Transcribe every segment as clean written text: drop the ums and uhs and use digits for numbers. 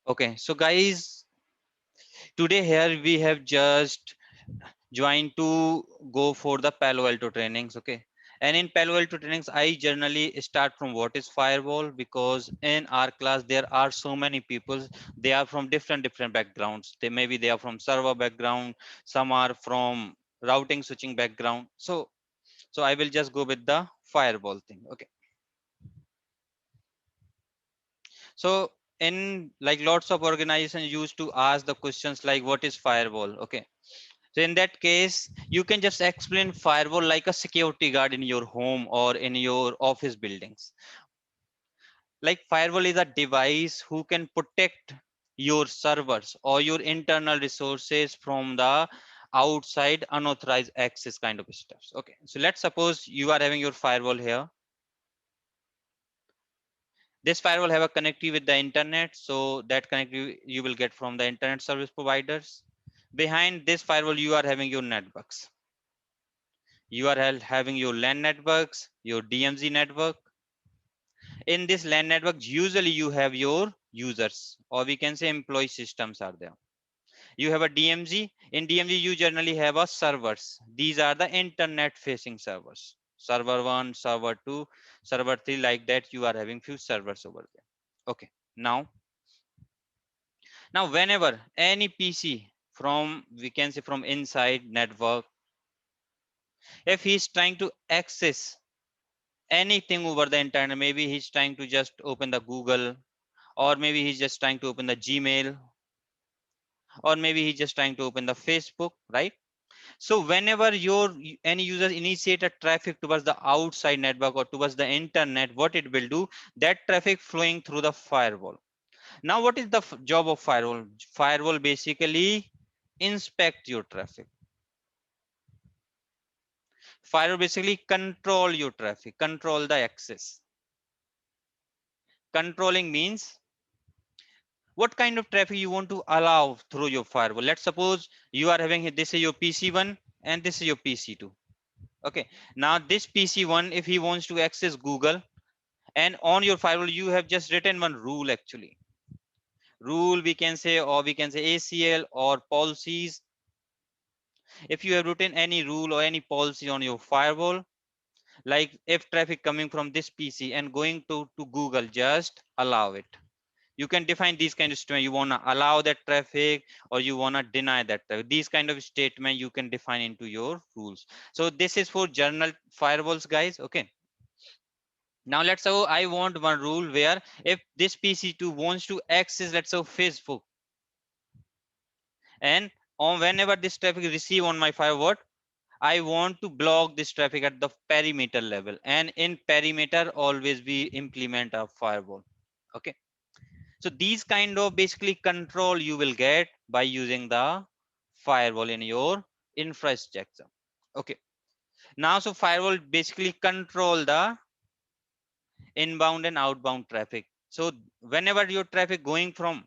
Okay, so guys, today here we have just joined to go for the Palo Alto trainings. Okay, and in Palo Alto trainings, I generally start from what is firewall, because in our class there are so many people. They are from different backgrounds. They are from server background. Some are from routing switching background. So I will just go with the firewall thing. Okay, so in like lots of organizations used to ask the questions like what is firewall. Okay, so in that case, you can just explain firewall like a security guard in your home or in your office buildings. Like firewall is a device who can protect your servers or your internal resources from the outside unauthorized access kind of stuff. Okay, so let's suppose you are having your firewall here. This firewall have a connectivity with the internet, so that connectivity you will get from the internet service providers. Behind this firewall, you are having your networks. You are having your LAN networks, your DMZ network. In this LAN network, usually you have your users, or we can say employee systems are there. You have a DMZ. In DMZ, you generally have a servers. These are the internet facing servers. Server 1, server 2, server 3, like that. You are having few servers over there. Okay. Now whenever any PC from, we can say, from inside network, if he's trying to access anything over the internet, maybe he's trying to just open the Google, or maybe he's just trying to open the Gmail, or maybe he's just trying to open the Facebook, right? So whenever any user initiate a traffic towards the outside network or towards the internet, what it will do, that traffic flowing through the firewall. Now what is the job of firewall? Firewall basically inspect your traffic. Firewall basically control your traffic, control the access. Controlling means what kind of traffic you want to allow through your firewall. Let's suppose you are having, this is your PC1 and this is your PC2. Okay, now this PC1, if he wants to access Google, and on your firewall you have just written one rule, actually rule, we can say, or we can say ACL or policies. If you have written any rule or any policy on your firewall, like if traffic coming from this PC and going to Google, just allow it. You can define these kind of statement. You want to allow that traffic or you want to deny that traffic. These kind of statement you can define into your rules. So this is for general firewalls, guys. Okay, now let's say I want one rule where if this PC2 wants to access, let's say, Facebook, and on whenever this traffic is received on my firewall, I want to block this traffic at the perimeter level, and in perimeter always we implement a firewall. Okay, so these kind of basically control you will get by using the firewall in your infrastructure. Okay, now so firewall basically control the inbound and outbound traffic. So whenever your traffic going from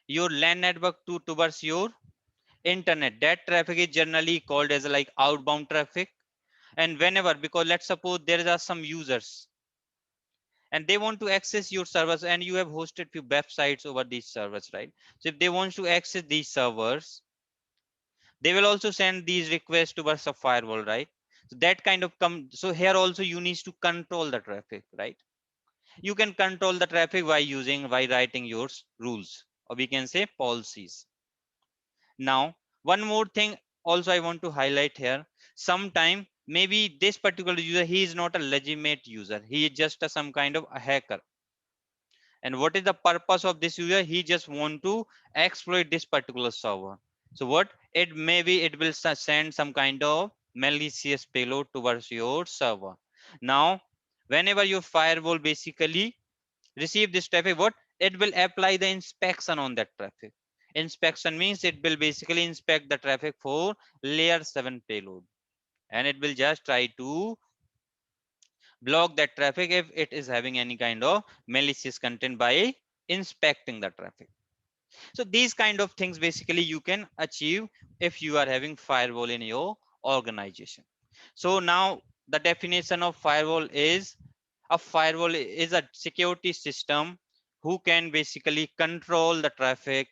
your LAN network towards your internet, that traffic is generally called as like outbound traffic. And whenever, because let's suppose there are some users and they want to access your servers, and you have hosted few websites over these servers, right? So if they want to access these servers, they will also send these requests towards a firewall, right? So that kind of so here also you need to control the traffic, right? You can control the traffic by writing your rules, or we can say policies. Now one more thing also I want to highlight here. Sometime maybe this particular user, he is not a legitimate user, he is just some kind of a hacker. And what is the purpose of this user? He just want to exploit this particular server. So what it maybe, it will send some kind of malicious payload towards your server. Now whenever your firewall basically receive this traffic, what it will apply the inspection on that traffic. Inspection means it will basically inspect the traffic for layer 7 payload, and it will just try to block that traffic if it is having any kind of malicious content by inspecting the traffic. So these kind of things basically you can achieve if you are having firewall in your organization. So now the definition of firewall is, a firewall is a security system who can basically control the traffic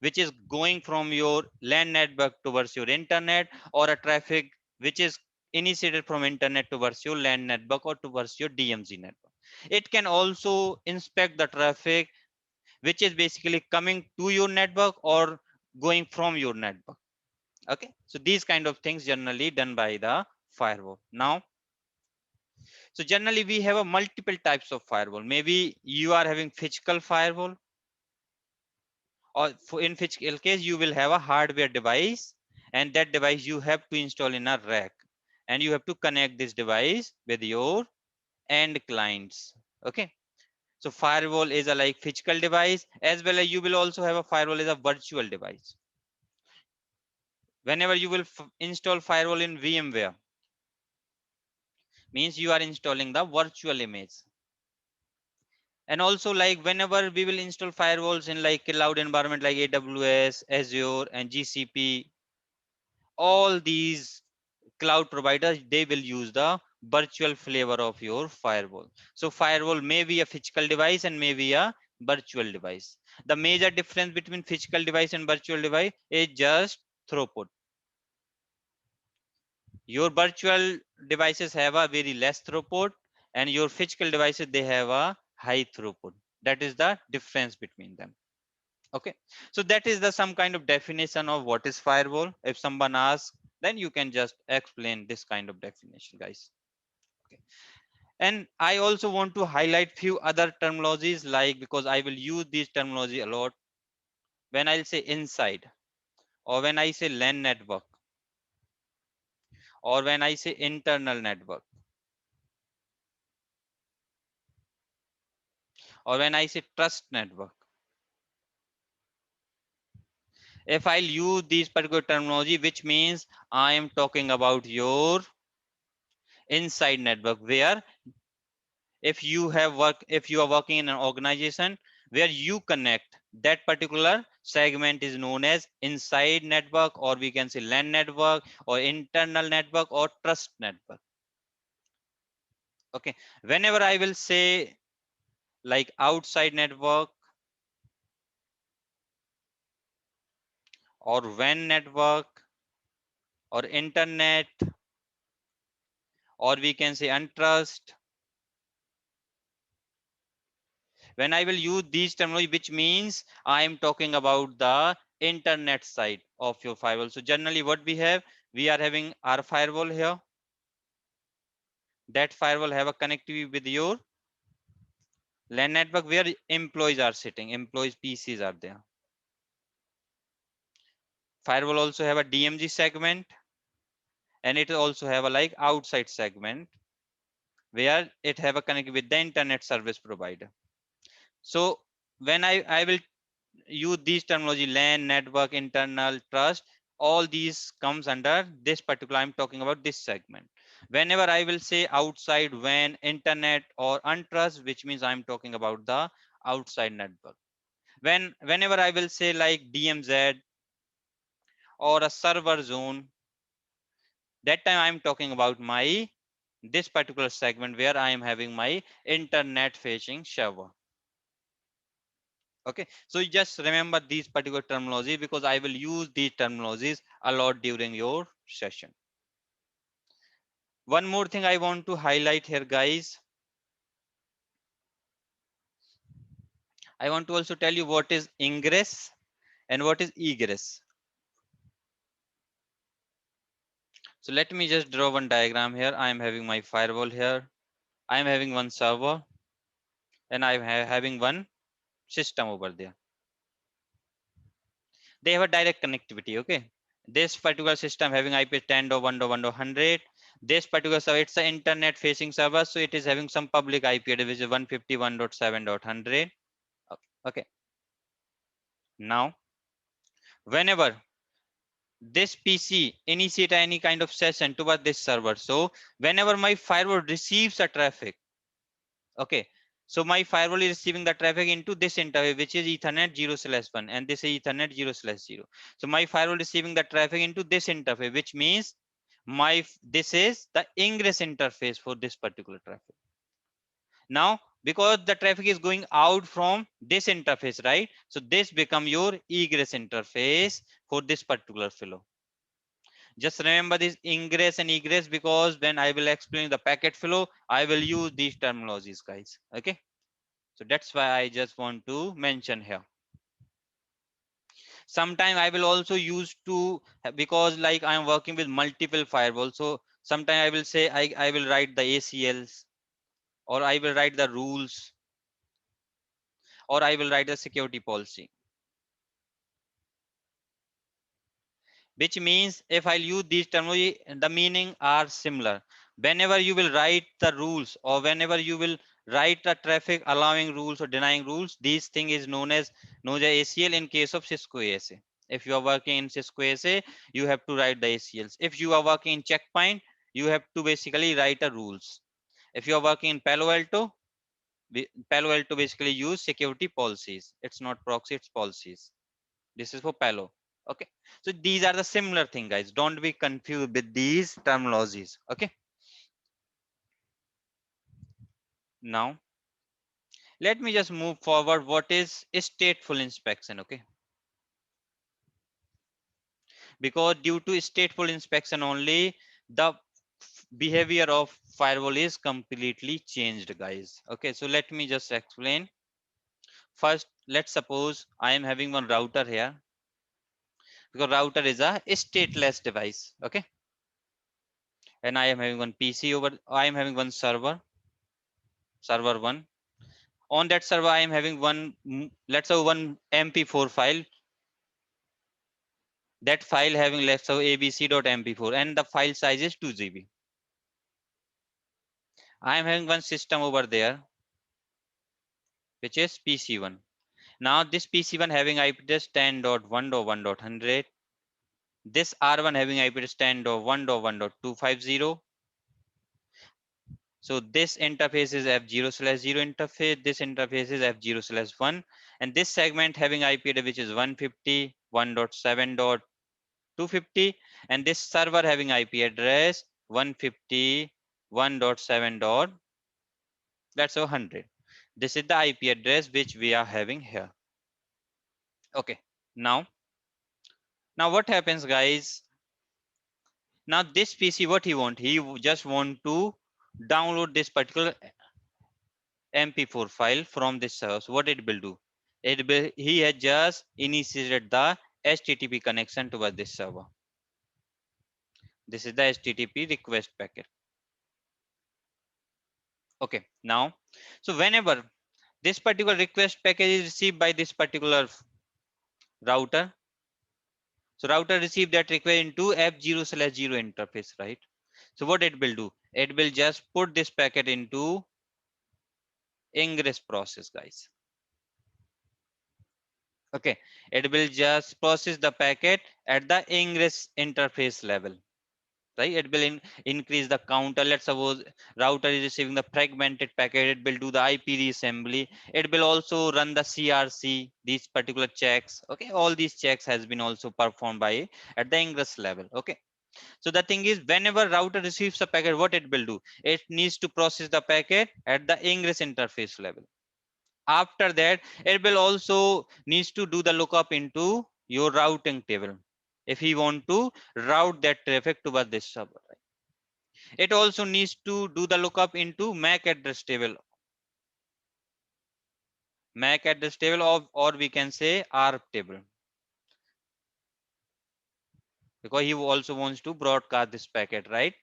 which is going from your LAN network towards your internet, or a traffic which is initiated from internet towards your LAN network or towards your DMZ network. It can also inspect the traffic which is basically coming to your network or going from your network. Okay, so these kind of things generally done by the firewall. Now, so generally we have a multiple types of firewall. Maybe you are having physical firewall, or in physical case you will have a hardware device, and that device you have to install in a rack, and you have to connect this device with your end clients. Okay, so firewall is a like physical device, as well as you will also have a firewall as a virtual device. Whenever you will install firewall in VMware, means you are installing the virtual image. And also, like whenever we will install firewalls in like cloud environment like AWS, Azure, and GCP, all these cloud providers, they will use the virtual flavor of your firewall. So firewall may be a physical device and may be a virtual device. The major difference between physical device and virtual device is just throughput. Your virtual devices have a very less throughput, and your physical devices, they have a high throughput. That is the difference between them. Okay, so that is the some kind of definition of what is firewall. If someone asks, then you can just explain this kind of definition, guys. Okay, and I also want to highlight few other terminologies, like because I will use this terminology a lot when I'll say inside, or when I say LAN network, or when I say internal network, or when I say trust network. If I'll use these particular terminology, which means I am talking about your inside network, where if you are working in an organization where you connect, that particular segment is known as inside network, or we can say LAN network, or internal network, or trust network. Okay, whenever I will say like outside network, or WAN network, or internet, or we can say untrust, when I will use these terminology, which means I am talking about the internet side of your firewall. So generally what we are having our firewall here. That firewall have a connectivity with your LAN network where employees are sitting, employees PCs are there. Firewall also have a DMZ segment, and it also have a like outside segment where it have a connectivity with the internet service provider. So when I will use these terminology, LAN, network, internal, trust, all these comes under this particular, I'm talking about this segment. Whenever I will say outside, WAN, internet, or untrust, which means I'm talking about the outside network. Whenever I will say like DMZ or a server zone, that time I'm talking about my this particular segment where I am having my internet facing server. Okay, so you just remember these particular terminology, because I will use these terminologies a lot during your session. One more thing I want to highlight here, guys. I want to also tell you what is ingress and what is egress. So let me just draw one diagram here. I am having my firewall here. I am having one server, and I am having one system over there. They have a direct connectivity. Okay, this particular system having IP 10.1.1.100. This particular server, it's an internet facing server, so it is having some public IP address, which is 151.7.100. Okay, now whenever this PC initiate any kind of session toward this server, so whenever my firewall receives a traffic, okay, so my firewall is receiving the traffic into this interface, which is Ethernet 0/1, and this is Ethernet 0/0. So my firewall receiving the traffic into this interface, which means this is the ingress interface for this particular traffic. Now because the traffic is going out from this interface, right? So this become your egress interface for this particular flow. Just remember this ingress and egress, because when I will explain the packet flow, I will use these terminologies, guys. Okay. So that's why I just want to mention here. Sometime I will also use to, because like I'm working with multiple firewalls. So sometime I will say I will write the ACLs, or I will write the rules, or I will write the security policy. Which means if I'll use these terminology, the meaning are similar. Whenever you will write the rules, or whenever you will write the traffic allowing rules or denying rules, this thing is known as ACL in case of Cisco ASA. If you are working in Cisco ASA, you have to write the ACLs. If you are working in Checkpoint, you have to basically write the rules. If you are working in Palo Alto, Palo Alto basically use security policies. It's not proxy, it's policies. This is for Palo. Okay. So these are the similar thing, guys. Don't be confused with these terminologies. Okay. Now, let me just move forward. What is stateful inspection? Okay. Because due to stateful inspection only, the behavior of firewall is completely changed, guys. Okay. So let me just explain. First, let's suppose I am having one router here, because router is a stateless device. Okay. And I am having one PC over, I am having one server one. On that server, I am having one, let's say one MP4 file. That file having, let's say abc.mp4, and the file size is 2 GB. I am having one system over there, which is PC1. Now this PC1 having IP address 10.1.1.100. This R1 having IP address 10.1.1.250. So this interface is F0/0 interface. This interface is F0/1. And this segment having IP address which is 150.1.7.250, and this server having IP address 151.7. That's 100. This is the IP address which we are having here. Okay. Now what happens, guys? Now this PC, what he want? He just want to download this particular MP4 file from this server. So what it will do? He has just initiated the HTTP connection towards this server. This is the HTTP request packet. Okay. Now, so whenever this particular request packet is received by this particular router, so router receive that request into F0/0 interface, right? So what it will do? It will just put this packet into ingress process, guys. Okay. It will just process the packet at the ingress interface level, right? It will increase the counter. Let's suppose router is receiving the fragmented packet, it will do the IP reassembly. It will also run the CRC, these particular checks. Okay. All these checks has been also performed by at the ingress level. Okay. So the thing is, whenever router receives a packet, what it will do? It needs to process the packet at the ingress interface level. After that, it will also needs to do the lookup into your routing table if you want to route that traffic towards this server. It also needs to do the lookup into MAC address table, of, or we can say ARP table, because he also wants to broadcast this packet, right?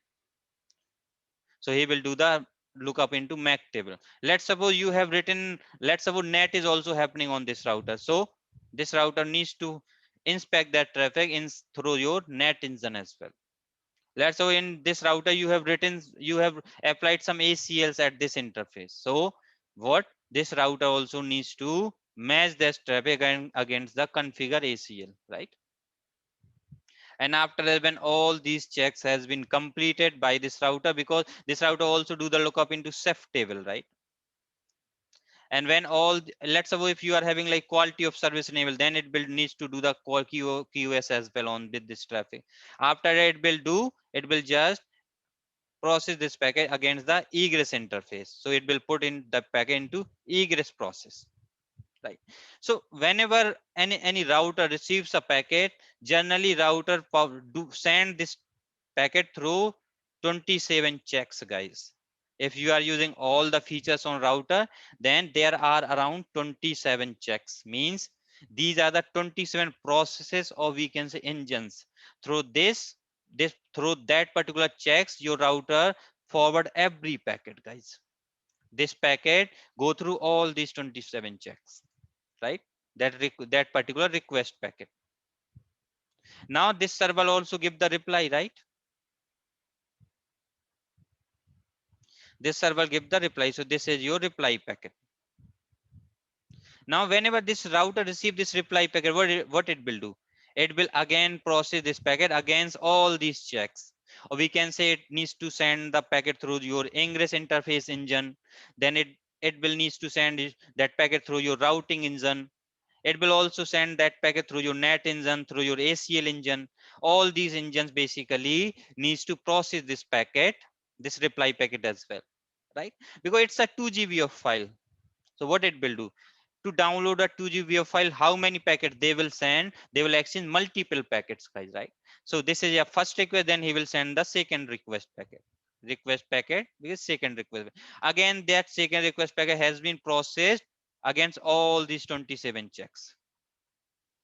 So he will do the lookup into MAC table. Let's suppose you have written, let's suppose NAT is also happening on this router. So this router needs to inspect that traffic in through your NAT engine as well. Let's say in this router you have applied some ACLs at this interface. So what this router also needs to match this traffic against the configure ACL, right? And after that, when all these checks has been completed by this router, because this router also do the lookup into Ceph table, right? And when all, let's suppose if you are having like quality of service enabled, then it will needs to do the QoS as well on with this traffic. After it will just process this packet against the egress interface. So it will put in the packet into egress process, right? So whenever any router receives a packet, generally router do send this packet through 27 checks, guys. If you are using all the features on router, then there are around 27 checks. Means these are the 27 processes, or we can say engines. Through this through that particular checks, your router forward every packet, guys. This packet go through all these 27 checks, right? That particular request packet. Now this server also give the reply, right? This server give the reply. So this is your reply packet. Now whenever this router receive this reply packet, what it will do? It will again process this packet against all these checks. Or we can say it needs to send the packet through your ingress interface engine. Then it will needs to send that packet through your routing engine. It will also send that packet through your net engine, through your ACL engine. All these engines basically needs to process this packet, this reply packet as well, right? Because it's a 2 GB of file. So what it will do? To download a 2 GB of file, how many packets they will send? They will exchange multiple packets, guys, right? So this is a first request, then he will send the second request packet. Request packet because second request. Again, that second request packet has been processed against all these 27 checks,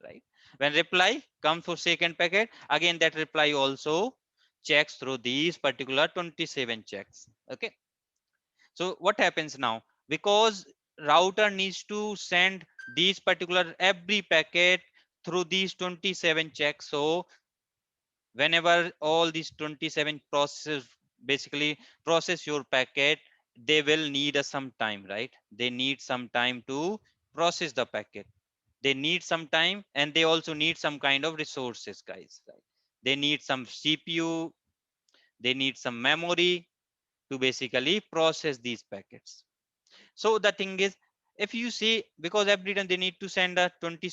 right? When reply comes for second packet, again that reply also checks through these particular 27 checks. Okay. So what happens now? Because router needs to send these particular every packet through these 27 checks. So whenever all these 27 processes basically process your packet, they will need some time, right? They need some time to process the packet. They need some time, and they also need some kind of resources, guys, right? They need some CPU, they need some memory to basically process these packets. So the thing is, if you see, because every time they need to send a 20,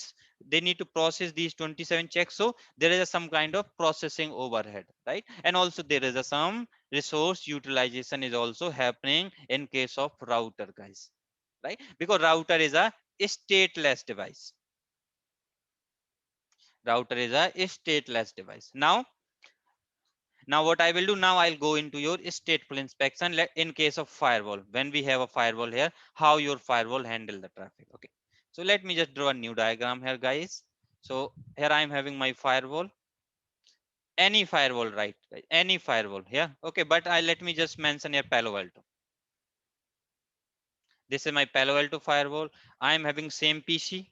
they need to process these 27 checks, so there is some kind of processing overhead, right? And also there is some resource utilization is also happening in case of router, guys, right? Because router is a stateless device. Router is a stateless device. Now what I will do, now I'll go into your stateful inspection. In case of firewall, when we have a firewall here, how your firewall handle the traffic. Okay, so let me just draw a new diagram here, guys. So here I'm having my firewall, any firewall, right? Any firewall, yeah. Okay, but I let me just mention here Palo Alto. This is my Palo Alto firewall. I'm having same PC,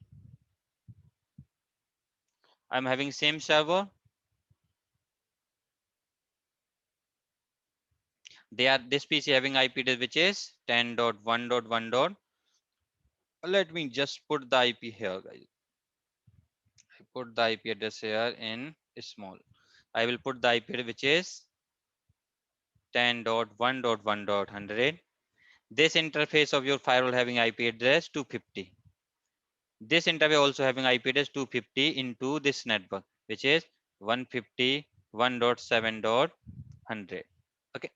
I'm having same server. They are this PC having IP address which is 10.1.1. Let me just put the IP here, guys. I put the IP address here in small. I will put the IP address which is 10.1.1.100. This interface of your firewall having IP address 250. This interface also having IP address 250 into this network, which is 151.7.100. Okay.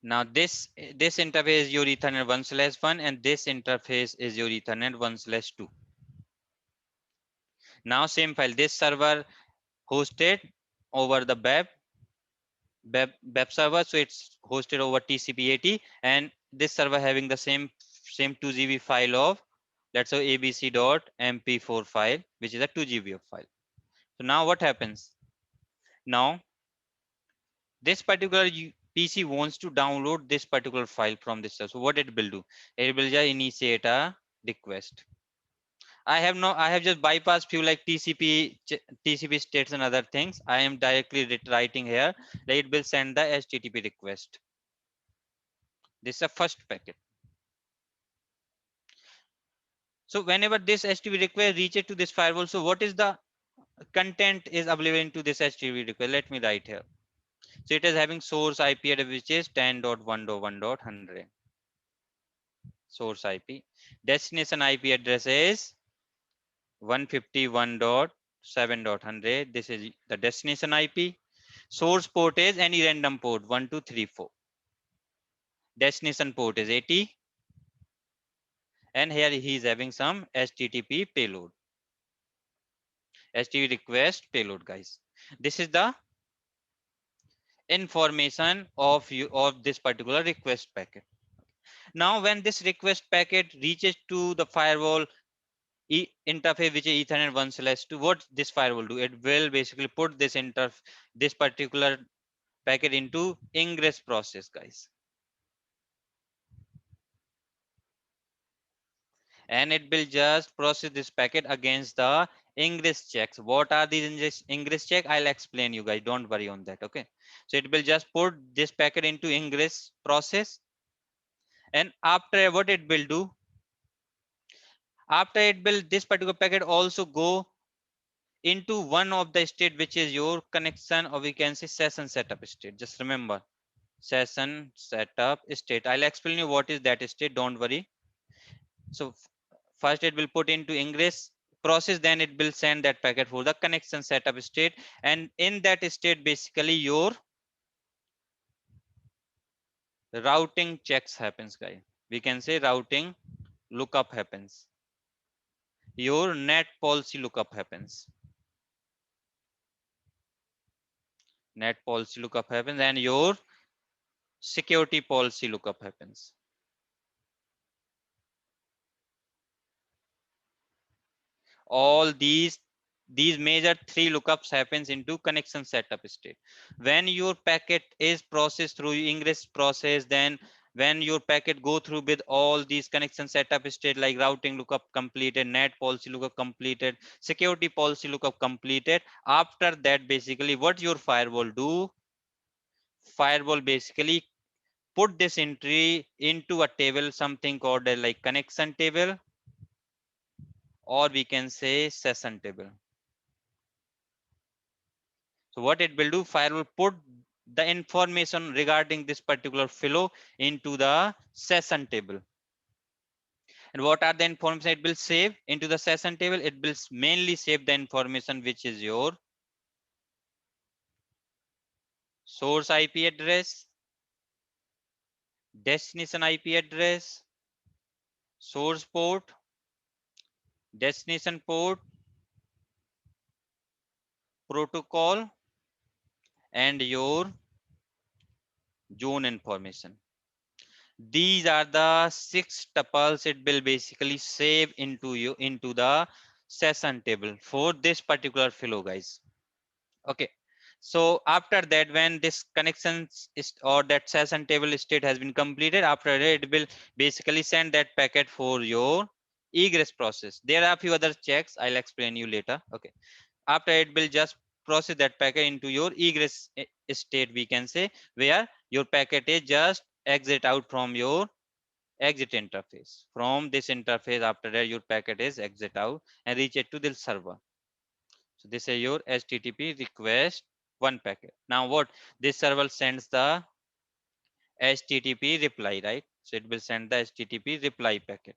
Now this interface is your Ethernet 1/1, and this interface is your Ethernet 1/2. Now same file. This server hosted over the web server, so it's hosted over TCP/80, and this server having the same 2 GB file of, let's say, abc.mp4 file, which is a 2 GB of file. So now what happens? Now this particular PC wants to download this particular file from this server. So what it will do? It will just initiate a request. I have just bypassed few like TCP states and other things. I am directly writing here that it will send the HTTP request. This is a first packet. So whenever this HTTP request reaches to this firewall, so what is the content is available into this HTTP request? Let me write here. So it is having source IP address which is 10.1.1.100. Source IP. Destination IP address is 151.7.100. This is the destination IP. Source port is any random port 1 2 3 4. Destination port is 80, and here he is having some HTTP payload, HTTP request payload, guys. This is the information of you of this particular request packet. Now when this request packet reaches to the firewall interface, which is Ethernet 1/2, what this firewall do? It will basically put this particular packet into ingress process, guys, and it will just process this packet against the ingress checks. What are these ingress check? I'll explain you guys, don't worry on that. Okay, so it will just put this packet into ingress process, and after what it will do, after it will this particular packet also go into one of the state, which is your connection, or we can say session setup state. Just remember, session setup state. I'll explain you what is that state, don't worry. So first it will put into ingress process, then it will send that packet for the connection setup state, and in that state basically your routing checks happens, guys. We can say routing lookup happens, your net policy lookup happens, net policy lookup happens, and your security policy lookup happens. All these major three lookups happens into connection setup state. When your packet is processed through ingress process, then when your packet go through with all these connection setup state like routing lookup completed, net policy lookup completed, security policy lookup completed, after that basically what your firewall do, firewall basically put this entry into a table, something called like connection table, or we can say session table. So what it will do, fire will put the information regarding this particular flow into the session table. And what are the information it will save into the session table? It will mainly save the information which is your source IP address, destination IP address, source port, destination port, protocol, and your zone information. These are the 6 tuples it will basically save into you into the session table for this particular flow, guys. Okay, so after that, when this connections is or that session table state has been completed, after that it will basically send that packet for your egress process. There are a few other checks, I'll explain you later. Okay, after it will just process that packet into your egress state, we can say, where your packet is just exit out from your exit interface. From this interface, after that your packet is exit out and reach it to the server. So this is your HTTP request one packet. Now what, this server sends the HTTP reply, right? So it will send the HTTP reply packet.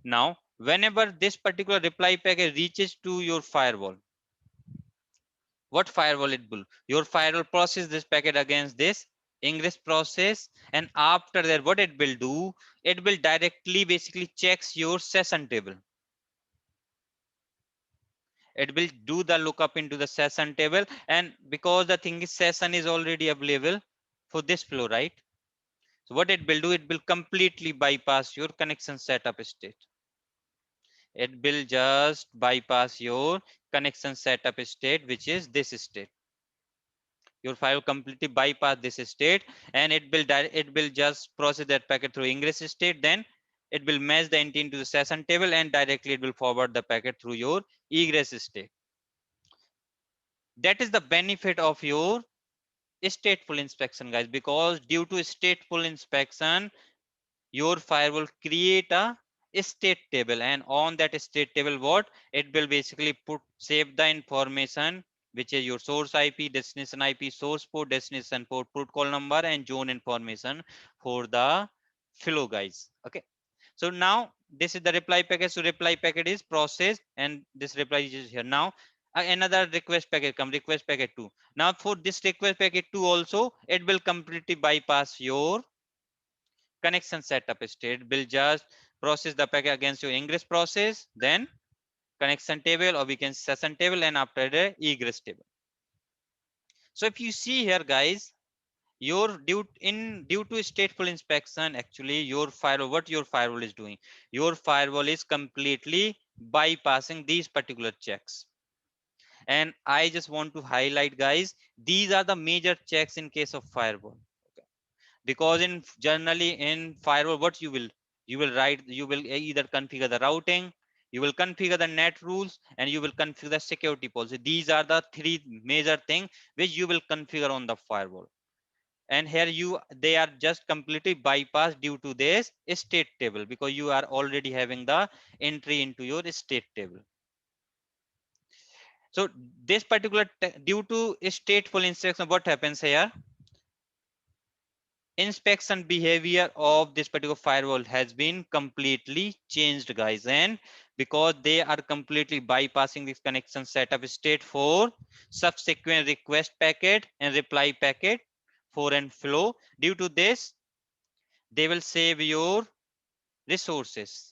Now whenever this particular reply packet reaches to your firewall, what firewall it will, your firewall process this packet against this ingress process, and after that what it will do, it will directly basically checks your session table. It will do the lookup into the session table, and because the thing is session is already available for this flow, right? So what it will do, it will completely bypass your connection setup state. It will just bypass your connection setup state, which is this state. Your file completely bypass this state, and it will just process that packet through ingress state, then it will match the entity into the session table, and directly it will forward the packet through your egress state. That is the benefit of your stateful inspection, guys, because due to stateful inspection your file will create a state table, and on that state table what it will basically put save the information which is your source IP, destination IP, source port, destination port, protocol number, and zone information for the flow, guys. Okay, so now this is the reply packet. So reply packet is processed, and this reply is here. Now Another request packet come, request packet 2. Now for this request packet 2 also, it will completely bypass your connection setup state. Will just process the packet against your ingress process, then connection table, or we can session table, and after the egress table. So if you see here guys, your due to stateful inspection, actually your firewall, what your firewall is doing, your firewall is completely bypassing these particular checks. And I just want to highlight guys, these are the major checks in case of firewall. Okay. Because in generally in firewall, what you will write, you will either configure the routing, you will configure the net rules, and you will configure the security policy. These are the three major things which you will configure on the firewall. And here you, they are just completely bypassed due to this state table, because you are already having the entry into your state table. So this particular due to stateful inspection, what happens here, inspection behavior of this particular firewall has been completely changed guys. And because they are completely bypassing this connection setup state for subsequent request packet and reply packet for and flow, due to this they will save your resources.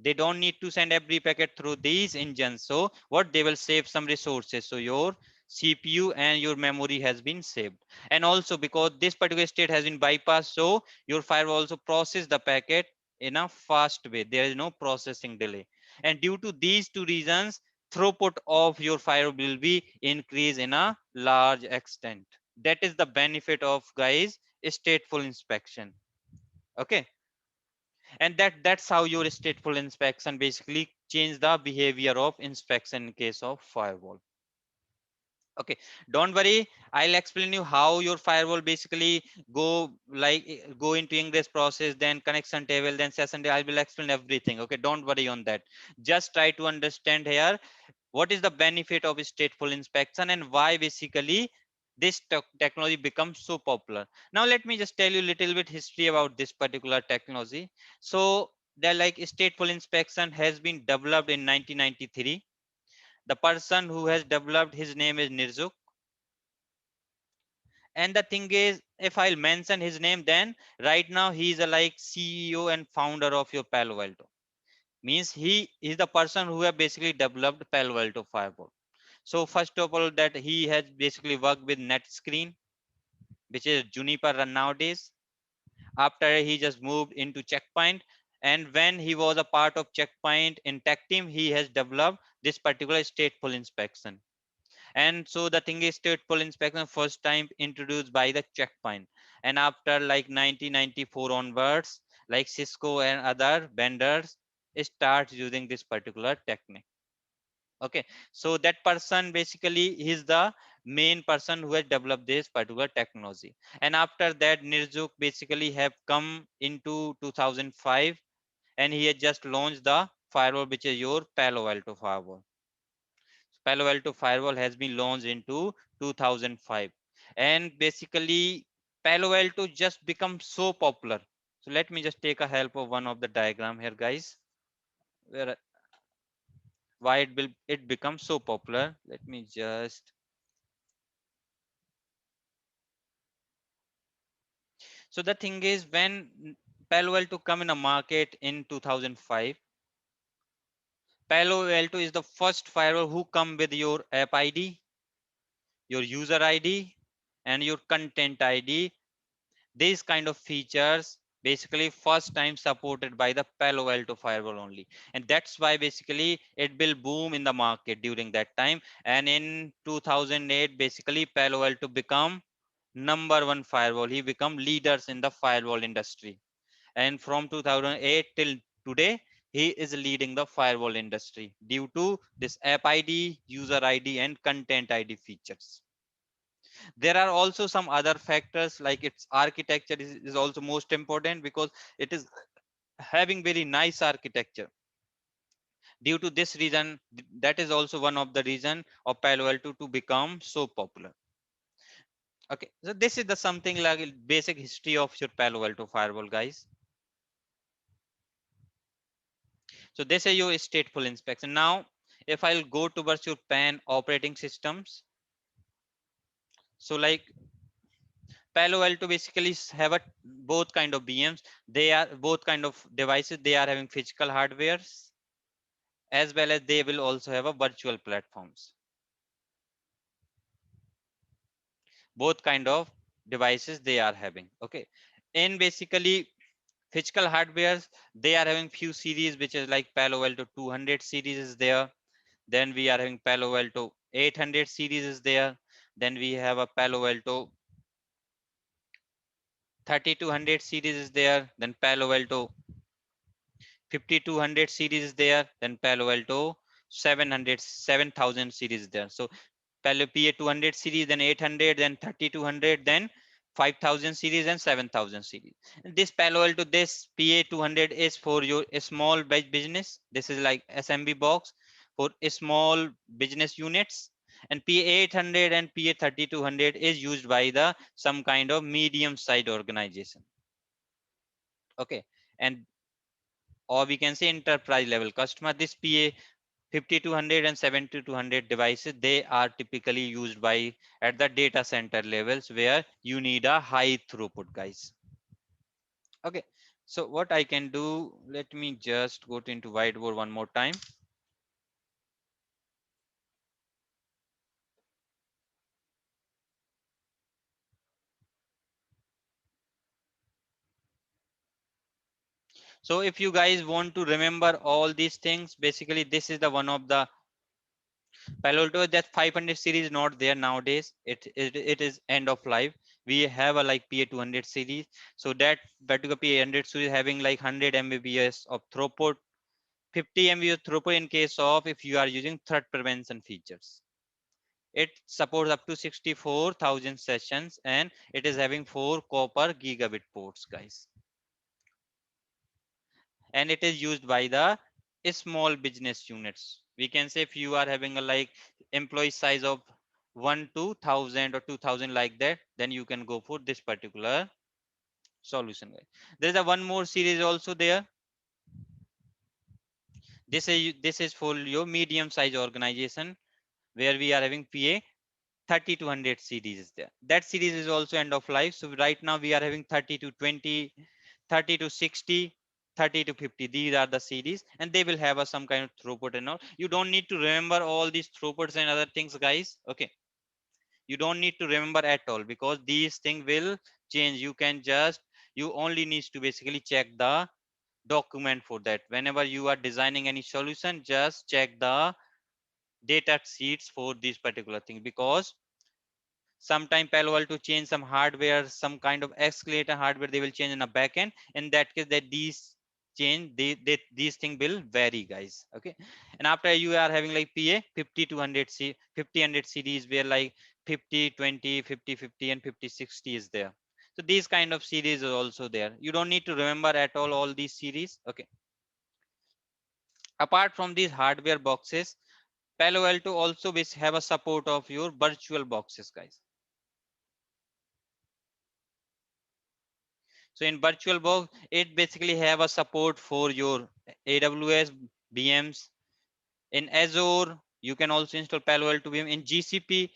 They don't need to send every packet through these engines. So what, they will save some resources. So your CPU and your memory has been saved. And also because this particular state has been bypassed, so your firewall also process the packet in a fast way. There is no processing delay. And due to these two reasons, throughput of your firewall will be increased in a large extent. That is the benefit of guys stateful inspection. Okay. And that's how your stateful inspection basically change the behavior of inspection in case of firewall. Okay, don't worry, I'll explain you how your firewall basically go like go into ingress process, then connection table, then session table. I will explain everything. Okay, don't worry on that. Just try to understand here what is the benefit of stateful inspection and why basically this technology becomes so popular. Now let me just tell you a little bit history about this particular technology. So the like stateful inspection has been developed in 1993. The person who has developed, his name is Nirzuk. And the thing is, if I'll mention his name, then right now he is a like CEO and founder of your Palo Alto. Means he is the person who have basically developed Palo Alto firewall. So first of all, that he has basically worked with NetScreen, which is Juniper run nowadays. After he just moved into Checkpoint, and when he was a part of Checkpoint in tech team, he has developed this particular stateful inspection. And so the thing is, stateful inspection first time introduced by the Checkpoint, and after like 1994 onwards, like Cisco and other vendors start using this particular technique. Okay, so that person basically is the main person who has developed this particular technology. And after that, Nirzuk basically have come into 2005, and he has just launched the firewall, which is your Palo Alto firewall. Palo Alto firewall has been launched into 2005, and basically Palo Alto just become so popular. So let me just take a help of one of the diagram here guys, where why it become so popular. Let me just, so the thing is, when Palo Alto come in a market in 2005, Palo Alto is the first firewall who come with your app ID, your user ID, and your content ID. These kind of features basically first time supported by the Palo Alto firewall only. And that's why basically it will boom in the market during that time. And in 2008, basically Palo Alto become number one firewall. He become leaders in the firewall industry. And from 2008 till today, he is leading the firewall industry due to this app ID, user ID, and content ID features. There are also some other factors like its architecture is also most important, because it is having very nice architecture. Due to this reason, that is also one of the reason of Palo Alto to become so popular. Okay, so this is the something like basic history of your Palo Alto firewall guys. So this is your stateful inspection. Now if I'll go towards your pan operating systems, so like Palo Alto basically have a both kind of VMs. They are both kind of devices. They are having physical hardwares as well as they will also have a virtual platforms. Both kind of devices they are having. Okay, in basically physical hardwares, they are having few series which is like Palo Alto 200 series is there. Then we are having Palo Alto 800 series is there. Then we have a Palo Alto 3200 series is there. Then Palo Alto 5200 series is there. Then Palo Alto 7000 series is there. So Palo PA 200 series, then 800, then 3200, then 5000 series and 7000 series. And this Palo Alto, this PA 200 is for your small business. This is like SMB box for small business units. And PA 800 and PA 3200 is used by the some kind of medium sized organization. Okay. And or we can say enterprise level customer. This PA 5200 and 7200 devices, they are typically used by at the data center levels where you need a high throughput, guys. Okay, so what I can do, let me just go into whiteboard one more time. So if you guys want to remember all these things, basically this is the one of the Palo Alto, that 500 series not there nowadays. It is end of life. We have a like PA 200 series. So that particular PA 100 series having like 100 Mbps of throughput, 50 MB throughput in case of if you are using threat prevention features. It supports up to 64,000 sessions and it is having 4 copper gigabit ports, guys. And it is used by the small business units. We can say if you are having a like employee size of 1 to 1000 or 2000 like that, then you can go for this particular solution, guys. There is a one more series also there. This is for your medium size organization where we are having PA 3200 series is there. That series is also end of life. So right now we are having 30 to 20, 30 to 60, 30 to 50. These are the series and they will have a some kind of throughput and all. You don't need to remember all these throughputs and other things, guys. Okay. You don't need to remember at all because these things will change. You can just, you only need to basically check the document for that. Whenever you are designing any solution, just check the data sheets for this particular thing because sometime Palo Alto change some hardware, some kind of escalator hardware they will change in a backend. In that case, that these change, these things will vary, guys. Okay. And after you are having like PA 5200 C 5000 series where like 50 20 50 50 and 50 60 is there. So these kind of series are also there. You don't need to remember at all these series. Okay. Apart from these hardware boxes, Palo Alto also have a support of your virtual boxes, guys. So in VirtualBox, it basically have a support for your AWS VMs. In Azure, you can also install Palo Alto VM. In GCP,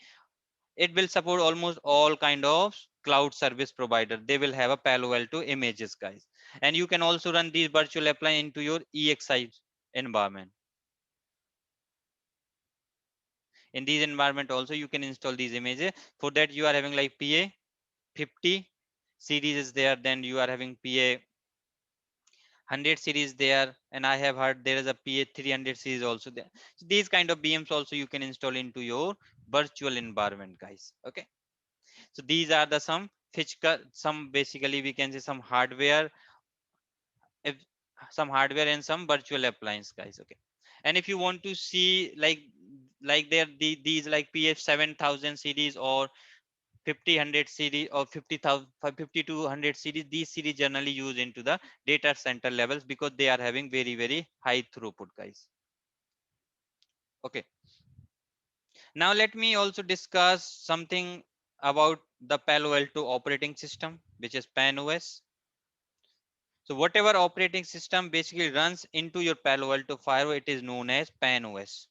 it will support almost all kind of cloud service provider. They will have a Palo Alto images, guys. And you can also run these virtual appliance into your EXI environment. In these environment also, you can install these images. For that, you are having like PA 50 series is there. Then you are having PA 100 series there, and I have heard there is a PA 300 series also there. So these kind of VMs also you can install into your virtual environment, guys. Okay. So these are the some physical, some basically we can say some hardware, if some hardware and some virtual appliance, guys. Okay. And if you want to see like there these like PF 7000 series or 5000 series or 50,000 5200 series, these series generally use into the data center levels because they are having very high throughput, guys. Okay, now let me also discuss something about the Palo Alto operating system, which is PAN-OS. So whatever operating system basically runs into your Palo Alto firewall, it is known as PAN-OS.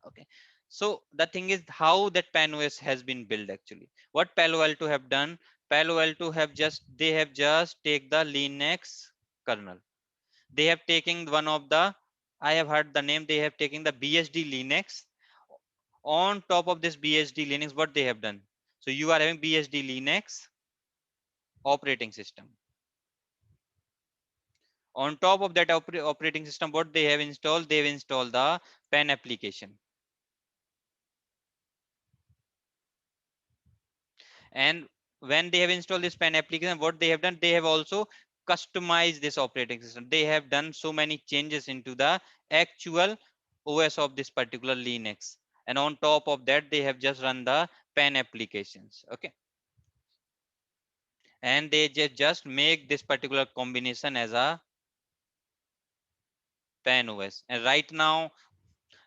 Okay. So the thing is how that PanOS has been built actually. What Palo Alto have done, Palo Alto have just, they have just take the Linux kernel. They have taken one of the, I have heard the name, they have taken the BSD Linux. On top of this BSD Linux, what they have done? So you are having BSD Linux operating system. On top of that operating system, what they have installed? They have installed the Pan application. And when they have installed this Pan application, what they have done? They have also customized this operating system. They have done so many changes into the actual OS of this particular Linux. And on top of that, they have just run the Pan applications. Okay. And they just make this particular combination as a Pan OS. And right now,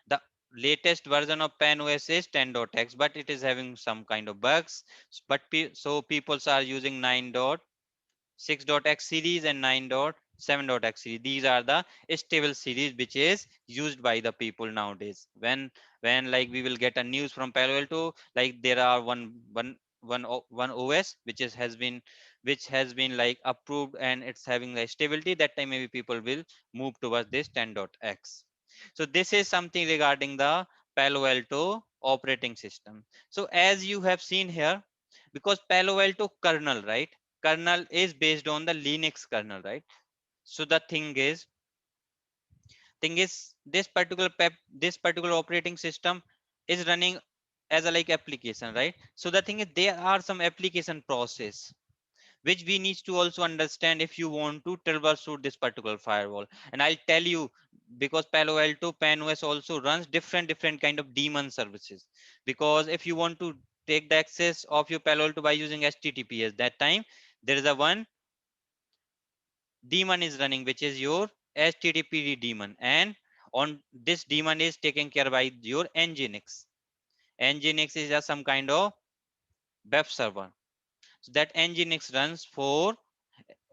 the latest version of Pan OS is 10.x, but it is having some kind of bugs. But so people are using 9.6.x series and 9.7.x series. These are the stable series which is used by the people nowadays. When like we will get a news from Palo Alto, like there are one OS which is has been like approved and it's having the stability, that time maybe people will move towards this 10.x. So this is something regarding the Palo Alto operating system. So as you have seen here, because Palo Alto kernel, right? Kernel is based on the Linux kernel, right? So the thing is this particular operating system is running as a like application, right? So the thing is there are some application process which we need to also understand if you want to troubleshoot this particular firewall. And I'll tell you, because Palo Alto PanOS also runs different kind of daemon services. Because if you want to take the access of your Palo Alto by using HTTPS, that time there is a one daemon is running, which is your HTTP daemon, and on this daemon is taken care by your Nginx. Nginx is just some kind of web server. So that Nginx runs for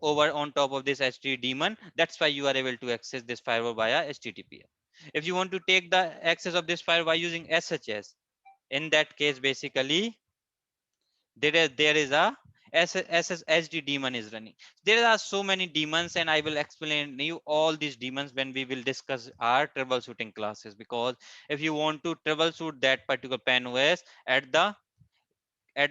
over on top of this HTTP daemon. That's why you are able to access this firewall via HTTP. If you want to take the access of this firewall by using SSH, in that case, basically there is a SSHD daemon is running. There are so many daemons, and I will explain you all these daemons when we will discuss our troubleshooting classes. Because if you want to troubleshoot that particular Pan OS at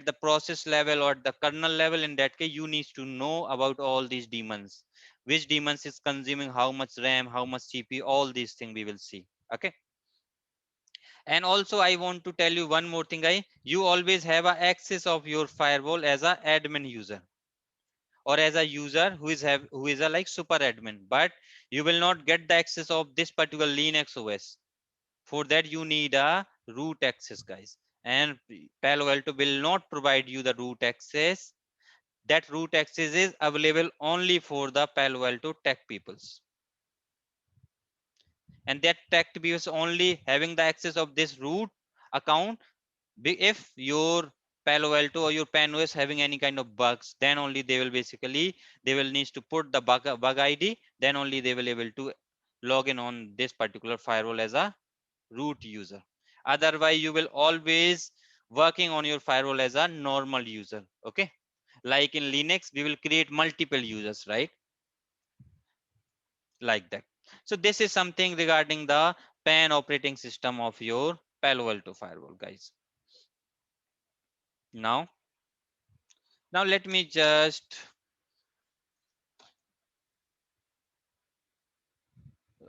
the process level or the kernel level, in that case you need to know about all these daemons, which daemons is consuming how much RAM, how much CPU, all these things we will see. Okay. And also I want to tell you one more thing, you always have a access of your firewall as a admin user or as a user who is a like super admin, but you will not get the access of this particular Linux OS. For that you need a root access, guys. And Palo Alto will not provide you the root access. That root access is available only for the Palo Alto tech peoples. And that tech peoples only having the access of this root account. If your Palo Alto or your PanOS having any kind of bugs, then only they will need to put the bug ID. Then only they will able to log in on this particular firewall as a root user. Otherwise, you will always working on your firewall as a normal user. Okay. Like in Linux, we will create multiple users, right? Like that. So this is something regarding the Pan operating system of your Palo Alto firewall, guys. Now, now let me just